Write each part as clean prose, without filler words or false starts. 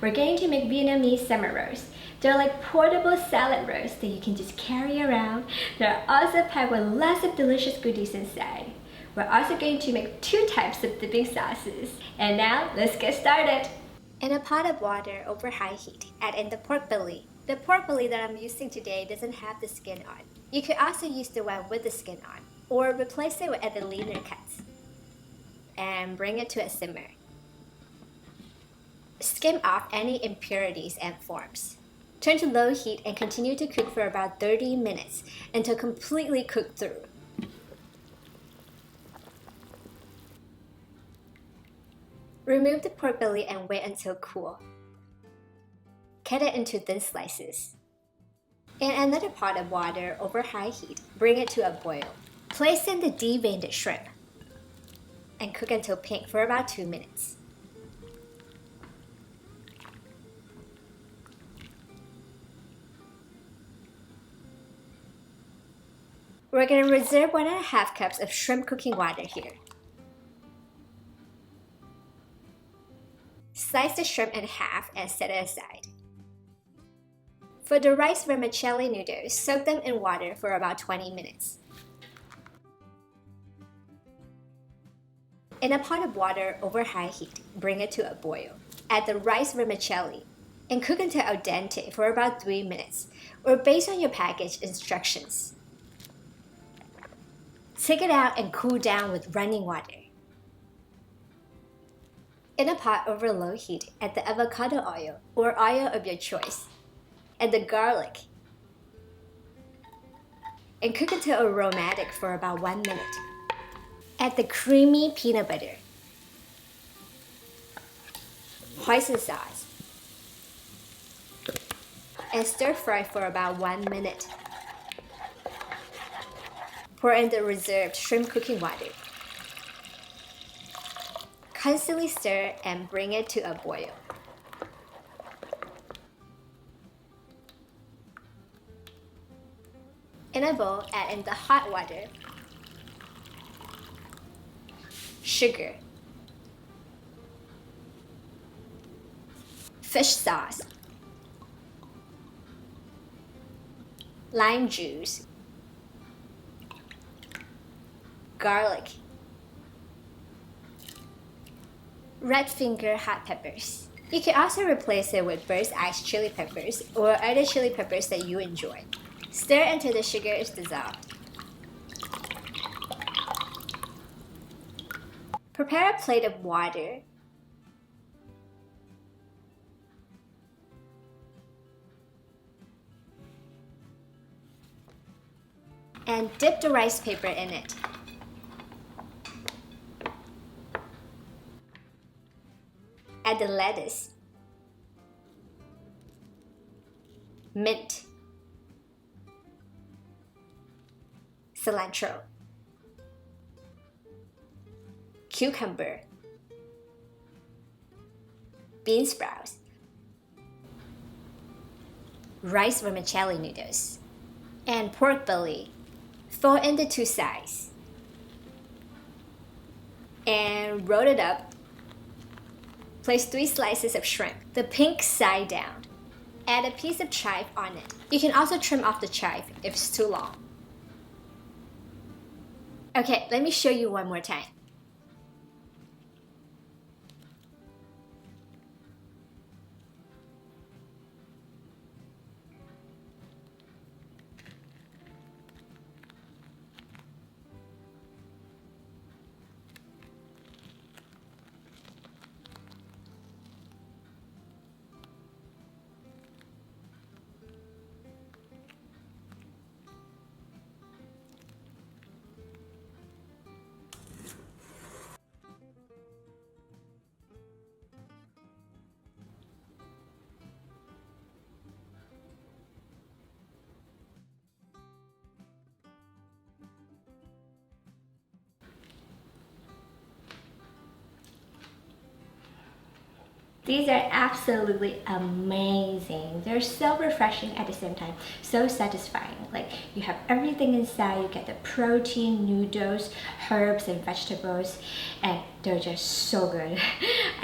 we're going to make Vietnamese summer rolls. They're like portable salad rolls that you can just carry around. They're also packed with lots of delicious goodies inside. We're also going to make 2 types of dipping sauces. And now, let's get started. In a pot of water over high heat, add in the pork belly. The pork belly that I'm using today doesn't have the skin on. You could also use the one with the skin on, or replace it with other leaner cuts. And bring it to a simmer. Skim off any impurities and forms. Turn to low heat and continue to cook for about 30 minutes until completely cooked through. Remove the pork belly and wait until cool. Cut it into thin slices. In another pot of water over high heat, bring it to a boil. Place in the deveined shrimp and cook until pink for about 2 minutes. We're going to reserve 1.5 cups of shrimp cooking water here. Slice the shrimp in half and set it aside. For the rice vermicelli noodles, soak them in water for about 20 minutes. In a pot of water over high heat, bring it to a boil. Add the rice vermicelli and cook until al dente for about 3 minutes, or based on your package instructions. Take it out and cool down with running water. In a pot over low heat, add the avocado oil or oil of your choice. Add the garlic and cook until aromatic for about 1 minute. Add the creamy peanut butter, hoisin sauce, and stir fry for about 1 minute. Pour in the reserved shrimp cooking water. Constantly stir and bring it to a boil. In a bowl, add in the hot water, sugar, fish sauce, lime juice, garlic, red finger hot peppers. You can also replace it with burst iced chili peppers or other chili peppers that you enjoy. Stir until the sugar is dissolved. Prepare a plate of water. And dip the rice paper in it. Add the lettuce, mint, cilantro, cucumber, bean sprouts, rice vermicelli noodles, and pork belly. Fold in the 2 sides and roll it up. Place 3 slices of shrimp, the pink side down. Add a piece of chive on it. You can also trim off the chive if it's too long. Okay, let me show you one more time. These are absolutely amazing. They're so refreshing at the same time, so satisfying. Like, you have everything inside, you get the protein, noodles, herbs and vegetables, and they're just so good.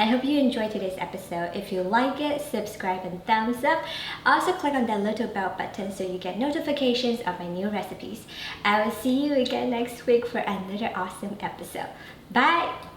I hope you enjoyed today's episode. If you like it, subscribe and thumbs up. Also click on that little bell button so you get notifications of my new recipes. I will see you again next week for another awesome episode. Bye!